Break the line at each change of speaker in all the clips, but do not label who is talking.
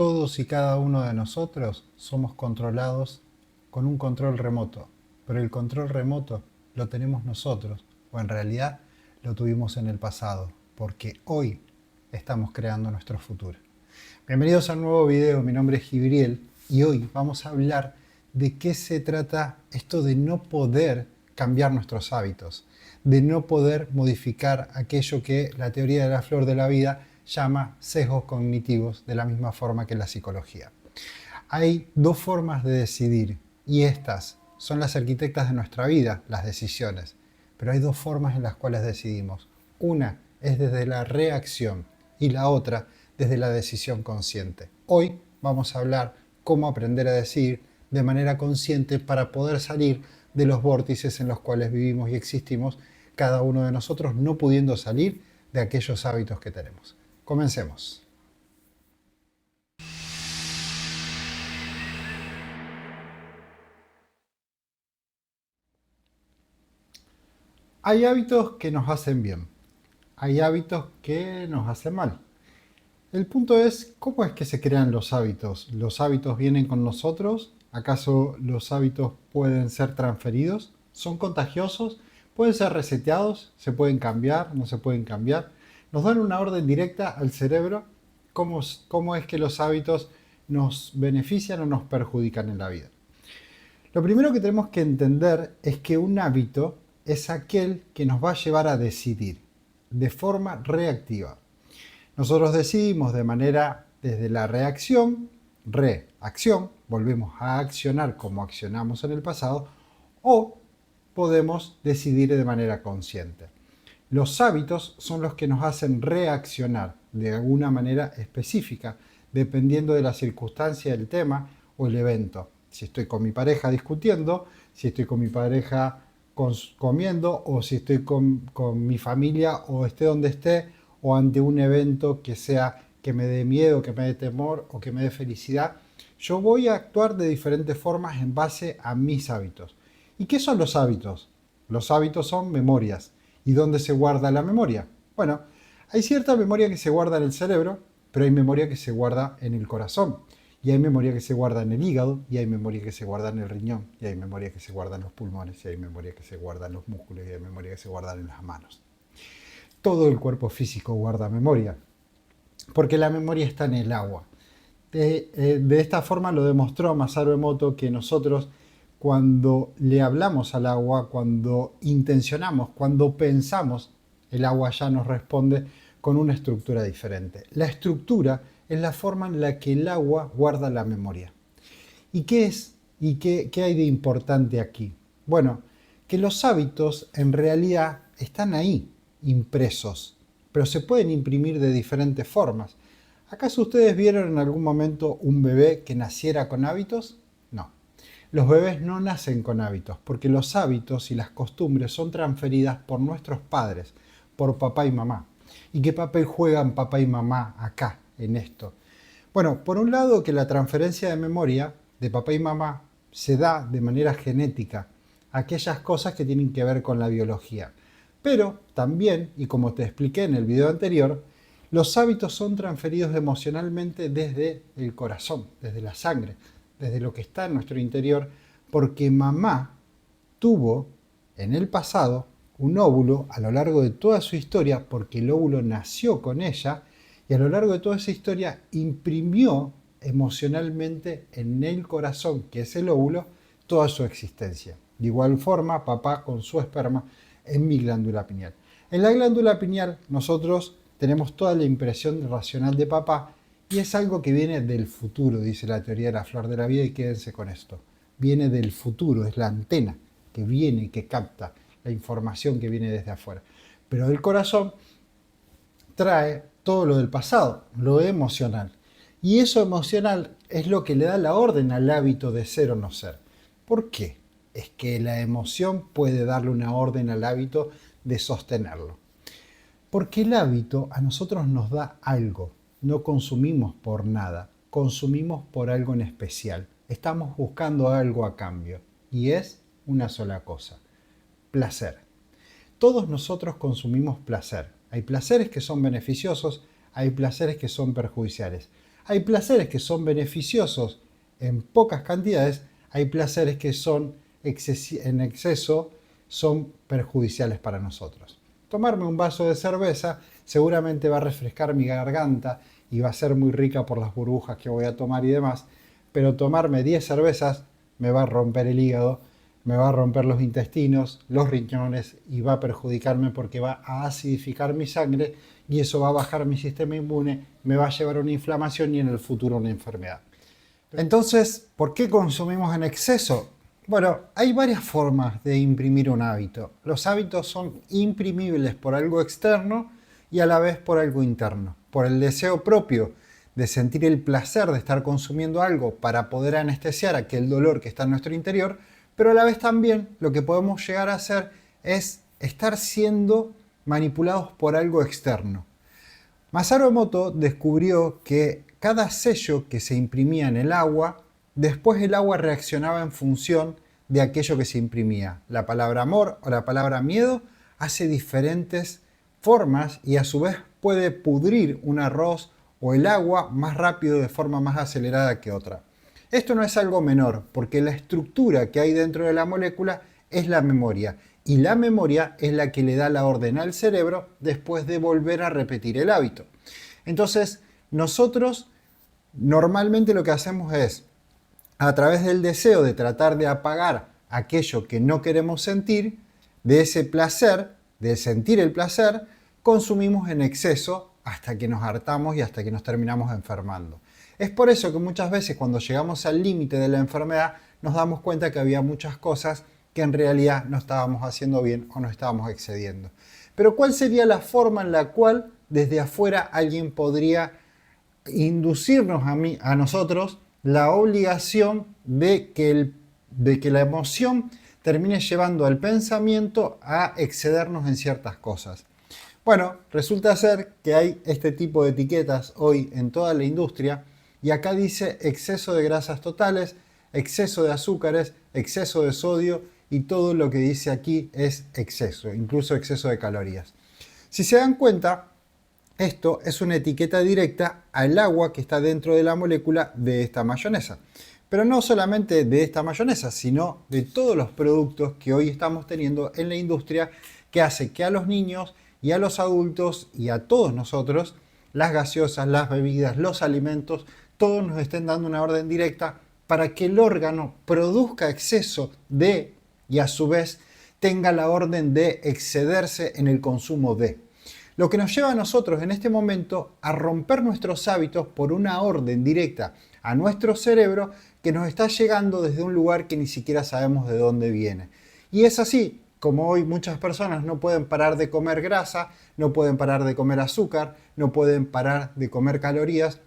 Todos y cada uno de nosotros somos controlados con un control remoto, pero el control remoto lo tenemos nosotros, o en realidad lo tuvimos en el pasado, porque hoy estamos creando nuestro futuro. Bienvenidos a un nuevo video, mi nombre es Gibriel y hoy vamos a hablar de qué se trata esto de no poder cambiar nuestros hábitos, de no poder modificar aquello que la teoría de la flor de la vida llama sesgos cognitivos, de la misma forma que la psicología. Hay dos formas de decidir y estas son las arquitectas de nuestra vida, las decisiones. Pero hay dos formas en las cuales decidimos. Una es desde la reacción y la otra desde la decisión consciente. Hoy vamos a hablar cómo aprender a decidir de manera consciente para poder salir de los vórtices en los cuales vivimos y existimos, cada uno de nosotros no pudiendo salir de aquellos hábitos que tenemos. Comencemos. Hay hábitos que nos hacen bien, hay hábitos que nos hacen mal. El punto es, ¿cómo es que se crean los hábitos? ¿Los hábitos vienen con nosotros? ¿Acaso los hábitos pueden ser transferidos? ¿Son contagiosos? ¿Pueden ser reseteados? ¿Se pueden cambiar? ¿No se pueden cambiar? ¿Nos dan una orden directa al cerebro? ¿Cómo es que los hábitos nos benefician o nos perjudican en la vida? Lo primero que tenemos que entender es que un hábito es aquel que nos va a llevar a decidir de forma reactiva. Nosotros decidimos de manera desde la reacción, volvemos a accionar como accionamos en el pasado, o podemos decidir de manera consciente. Los hábitos son los que nos hacen reaccionar de alguna manera específica, dependiendo de la circunstancia, el tema o el evento. Si estoy con mi pareja discutiendo, si estoy con mi pareja comiendo, o si estoy con mi familia, o esté donde esté, o ante un evento que sea que me dé miedo, que me dé temor o que me dé felicidad, yo voy a actuar de diferentes formas en base a mis hábitos. ¿Y qué son los hábitos? Los hábitos son memorias. ¿Y dónde se guarda la memoria? Bueno, hay cierta memoria que se guarda en el cerebro, pero hay memoria que se guarda en el corazón. Y hay memoria que se guarda en el hígado, y hay memoria que se guarda en el riñón, y hay memoria que se guarda en los pulmones, y hay memoria que se guarda en los músculos, y hay memoria que se guarda en las manos. Todo el cuerpo físico guarda memoria, porque la memoria está en el agua. De esta forma lo demostró Masaru Emoto, que nosotros cuando le hablamos al agua, cuando intencionamos, cuando pensamos, el agua ya nos responde con una estructura diferente. La estructura es la forma en la que el agua guarda la memoria. ¿Y qué es? ¿Y qué hay de importante aquí? Bueno, que los hábitos en realidad están ahí, impresos, pero se pueden imprimir de diferentes formas. ¿Acaso ustedes vieron en algún momento un bebé que naciera con hábitos? No. Los bebés no nacen con hábitos, porque los hábitos y las costumbres son transferidas por nuestros padres, por papá y mamá. ¿Y qué papel juegan papá y mamá acá, en esto? Bueno, por un lado que la transferencia de memoria de papá y mamá se da de manera genética, aquellas cosas que tienen que ver con la biología. Pero también, y como te expliqué en el video anterior, los hábitos son transferidos emocionalmente desde el corazón, desde la sangre, desde lo que está en nuestro interior, porque mamá tuvo en el pasado un óvulo a lo largo de toda su historia, porque el óvulo nació con ella, y a lo largo de toda esa historia imprimió emocionalmente en el corazón, que es el óvulo, toda su existencia. De igual forma, papá con su esperma en mi glándula pineal. En la glándula pineal nosotros tenemos toda la impresión racional de papá, y es algo que viene del futuro, dice la teoría de la flor de la vida, y quédense con esto. Viene del futuro, es la antena que viene, que capta la información que viene desde afuera. Pero el corazón trae todo lo del pasado, lo emocional. Y eso emocional es lo que le da la orden al hábito de ser o no ser. ¿Por qué? Es que la emoción puede darle una orden al hábito de sostenerlo. Porque el hábito a nosotros nos da algo. No consumimos por nada, consumimos por algo en especial. Estamos buscando algo a cambio. Y es una sola cosa: placer. Todos nosotros consumimos placer. Hay placeres que son beneficiosos, hay placeres que son perjudiciales. Hay placeres que son beneficiosos en pocas cantidades, hay placeres que son en exceso, son perjudiciales para nosotros. Tomarme un vaso de cerveza seguramente va a refrescar mi garganta y va a ser muy rica por las burbujas que voy a tomar y demás, pero tomarme 10 cervezas me va a romper el hígado, me va a romper los intestinos, los riñones y va a perjudicarme porque va a acidificar mi sangre y eso va a bajar mi sistema inmune, me va a llevar a una inflamación y en el futuro una enfermedad. Entonces, ¿por qué consumimos en exceso? Bueno, hay varias formas de imprimir un hábito. Los hábitos son imprimibles por algo externo y a la vez por algo interno. Por el deseo propio de sentir el placer de estar consumiendo algo para poder anestesiar aquel dolor que está en nuestro interior, pero a la vez también lo que podemos llegar a hacer es estar siendo manipulados por algo externo. Masaru Emoto descubrió que cada sello que se imprimía en el agua, después el agua reaccionaba en función de aquello que se imprimía. La palabra amor o la palabra miedo hace diferentes formas y a su vez puede pudrir un arroz o el agua más rápido de forma más acelerada que otra. Esto no es algo menor, porque la estructura que hay dentro de la molécula es la memoria, y la memoria es la que le da la orden al cerebro después de volver a repetir el hábito. Entonces, nosotros normalmente lo que hacemos es, a través del deseo de tratar de apagar aquello que no queremos sentir, de ese placer, de sentir el placer, consumimos en exceso hasta que nos hartamos y hasta que nos terminamos enfermando. Es por eso que muchas veces cuando llegamos al límite de la enfermedad nos damos cuenta que había muchas cosas que en realidad no estábamos haciendo bien o nos estábamos excediendo. Pero ¿cuál sería la forma en la cual desde afuera alguien podría inducirnos a nosotros la obligación de que la emoción termine llevando al pensamiento a excedernos en ciertas cosas? Bueno, resulta ser que hay este tipo de etiquetas hoy en toda la industria y acá dice exceso de grasas totales, exceso de azúcares, exceso de sodio y todo lo que dice aquí es exceso, incluso exceso de calorías. Si se dan cuenta, esto es una etiqueta directa al agua que está dentro de la molécula de esta mayonesa. Pero no solamente de esta mayonesa, sino de todos los productos que hoy estamos teniendo en la industria que hace que a los niños y a los adultos y a todos nosotros, las gaseosas, las bebidas, los alimentos, todos nos estén dando una orden directa para que el órgano produzca exceso de y a su vez tenga la orden de excederse en el consumo de. Lo que nos lleva a nosotros en este momento a romper nuestros hábitos por una orden directa a nuestro cerebro que nos está llegando desde un lugar que ni siquiera sabemos de dónde viene. Y es así como hoy muchas personas no pueden parar de comer grasa, no pueden parar de comer azúcar, no pueden parar de comer calorías,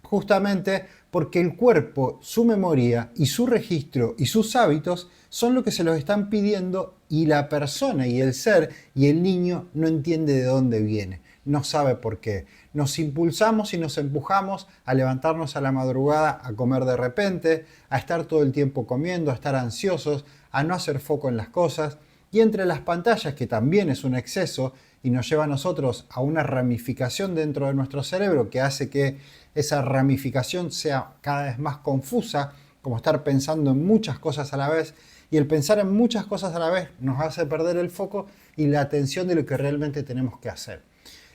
justamente porque el cuerpo, su memoria y su registro y sus hábitos son lo que se los están pidiendo y la persona y el ser y el niño no entiende de dónde viene, no sabe por qué. Nos impulsamos y nos empujamos a levantarnos a la madrugada a comer de repente, a estar todo el tiempo comiendo, a estar ansiosos, a no hacer foco en las cosas y entre las pantallas, que también es un exceso y nos lleva a nosotros a una ramificación dentro de nuestro cerebro que hace que esa ramificación sea cada vez más confusa, como estar pensando en muchas cosas a la vez, y el pensar en muchas cosas a la vez nos hace perder el foco y la atención de lo que realmente tenemos que hacer.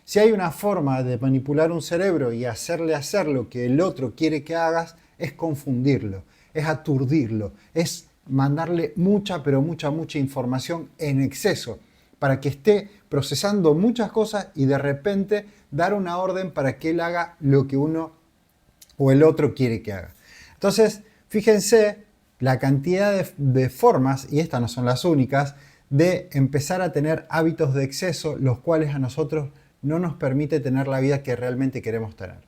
Si hay una forma de manipular un cerebro y hacerle hacer lo que el otro quiere que hagas, es confundirlo, es aturdirlo, es mandarle mucha, pero mucha información en exceso para que esté procesando muchas cosas y de repente dar una orden para que él haga lo que uno o el otro quiere que haga. Entonces, fíjense la cantidad de formas, y estas no son las únicas, de empezar a tener hábitos de exceso, los cuales a nosotros no nos permite tener la vida que realmente queremos tener.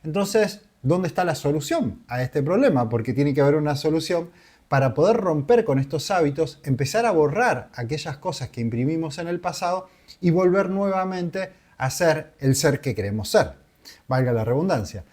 Entonces, ¿dónde está la solución a este problema? Porque tiene que haber una solución para poder romper con estos hábitos, empezar a borrar aquellas cosas que imprimimos en el pasado y volver nuevamente a ser el ser que queremos ser. Valga la redundancia.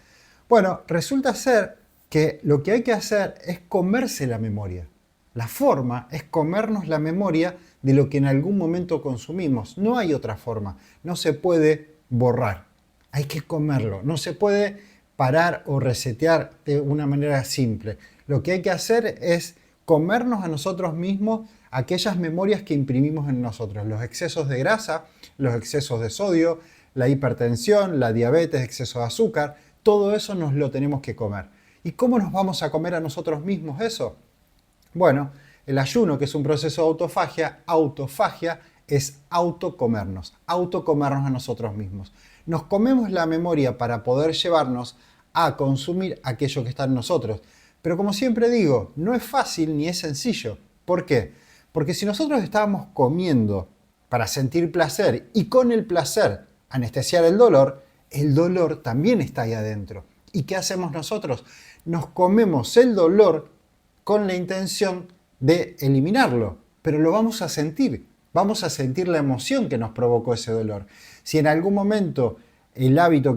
Bueno, resulta ser que lo que hay que hacer es comerse la memoria. La forma es comernos la memoria de lo que en algún momento consumimos. No hay otra forma. No se puede borrar. Hay que comerlo. No se puede parar o resetear de una manera simple. Lo que hay que hacer es comernos a nosotros mismos aquellas memorias que imprimimos en nosotros, los excesos de grasa, los excesos de sodio, la hipertensión, la diabetes, exceso de azúcar, todo eso nos lo tenemos que comer. ¿Y cómo nos vamos a comer a nosotros mismos eso? Bueno, el ayuno, que es un proceso de autofagia es autocomernos a nosotros mismos. Nos comemos la memoria para poder llevarnos a consumir aquello que está en nosotros. Pero como siempre digo, no es fácil ni es sencillo. ¿Por qué? Porque si nosotros estábamos comiendo para sentir placer y con el placer anestesiar el dolor también está ahí adentro. ¿Y qué hacemos nosotros? Nos comemos el dolor con la intención de eliminarlo, pero lo vamos a sentir la emoción que nos provocó ese dolor. Si en algún momento el hábito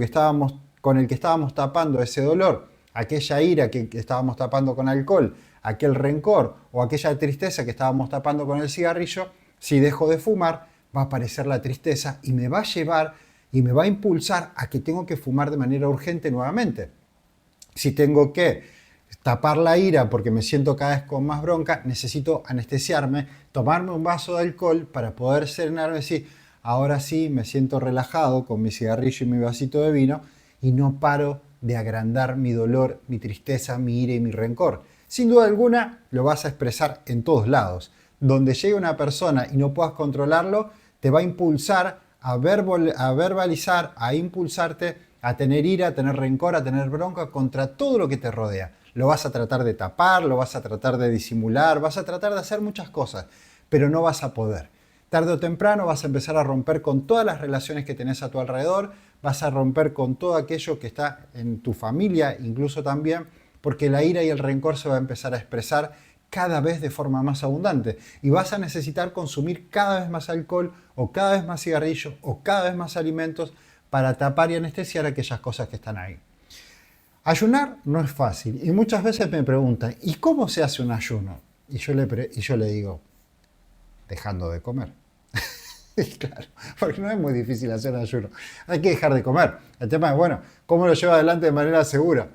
con el que estábamos tapando ese dolor, aquella ira que estábamos tapando con alcohol, aquel rencor o aquella tristeza que estábamos tapando con el cigarrillo, si dejo de fumar, va a aparecer la tristeza y me va a llevar y me va a impulsar a que tengo que fumar de manera urgente nuevamente. Si tengo que tapar la ira porque me siento cada vez con más bronca, necesito anestesiarme, tomarme un vaso de alcohol para poder serenarme y decir, ahora sí me siento relajado con mi cigarrillo y mi vasito de vino y no paro de agrandar mi dolor, mi tristeza, mi ira y mi rencor. Sin duda alguna lo vas a expresar en todos lados. Donde llegue una persona y no puedas controlarlo, te va a impulsar a verbalizar, a impulsarte a tener ira, a tener rencor, a tener bronca contra todo lo que te rodea. Lo vas a tratar de tapar, lo vas a tratar de disimular, vas a tratar de hacer muchas cosas, pero no vas a poder. Tarde o temprano vas a empezar a romper con todas las relaciones que tenés a tu alrededor, vas a romper con todo aquello que está en tu familia, incluso también, porque la ira y el rencor se va a empezar a expresar cada vez de forma más abundante y vas a necesitar consumir cada vez más alcohol o cada vez más cigarrillos o cada vez más alimentos para tapar y anestesiar aquellas cosas que están ahí. Ayunar no es fácil y muchas veces me preguntan, ¿y cómo se hace un ayuno? Y yo le digo, dejando de comer. Claro, porque no es muy difícil hacer un ayuno. Hay que dejar de comer. El tema es, bueno, ¿cómo lo lleva adelante de manera segura?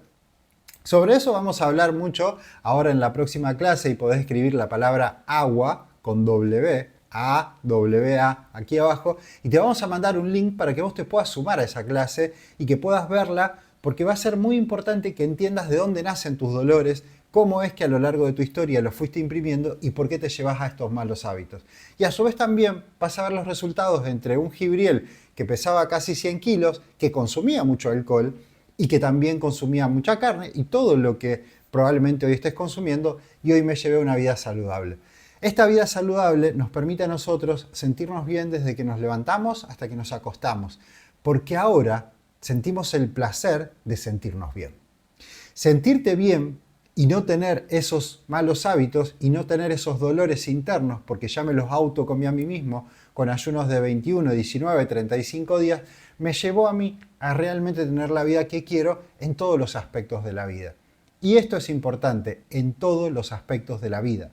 Sobre eso vamos a hablar mucho ahora en la próxima clase y podés escribir la palabra agua con W, A-W-A, aquí abajo, y te vamos a mandar un link para que vos te puedas sumar a esa clase y que puedas verla, porque va a ser muy importante que entiendas de dónde nacen tus dolores, cómo es que a lo largo de tu historia los fuiste imprimiendo y por qué te llevas a estos malos hábitos. Y a su vez también vas a ver los resultados entre un Jibriel que pesaba casi 100 kilos, que consumía mucho alcohol y que también consumía mucha carne y todo lo que probablemente hoy estés consumiendo, y hoy me llevé una vida saludable. Esta vida saludable nos permite a nosotros sentirnos bien desde que nos levantamos hasta que nos acostamos, porque ahora sentimos el placer de sentirnos bien. Sentirte bien y no tener esos malos hábitos y no tener esos dolores internos, porque ya me los autocomí a mí mismo con ayunos de 21, 19, 35 días, me llevó a mí a realmente tener la vida que quiero en todos los aspectos de la vida. Y esto es importante, en todos los aspectos de la vida,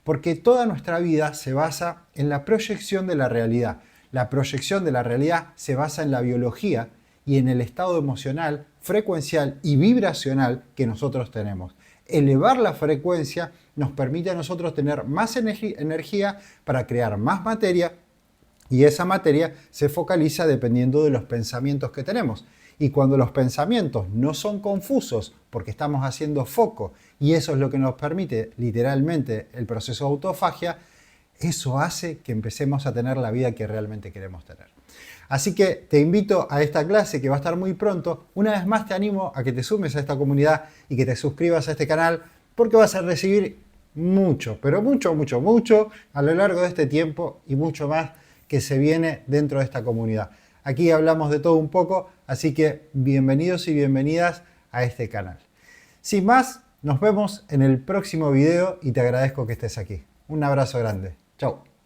porque toda nuestra vida se basa en la proyección de la realidad. La proyección de la realidad se basa en la biología y en el estado emocional, frecuencial y vibracional que nosotros tenemos. Elevar la frecuencia nos permite a nosotros tener más energía para crear más materia, y esa materia se focaliza dependiendo de los pensamientos que tenemos. Y cuando los pensamientos no son confusos porque estamos haciendo foco, y eso es lo que nos permite literalmente el proceso de autofagia, eso hace que empecemos a tener la vida que realmente queremos tener. Así que te invito a esta clase que va a estar muy pronto. Una vez más te animo a que te sumes a esta comunidad y que te suscribas a este canal, porque vas a recibir mucho, pero mucho, mucho, mucho a lo largo de este tiempo y mucho más que se viene dentro de esta comunidad. Aquí hablamos de todo un poco, así que bienvenidos y bienvenidas a este canal. Sin más, nos vemos en el próximo video y te agradezco que estés aquí. Un abrazo grande. Chau.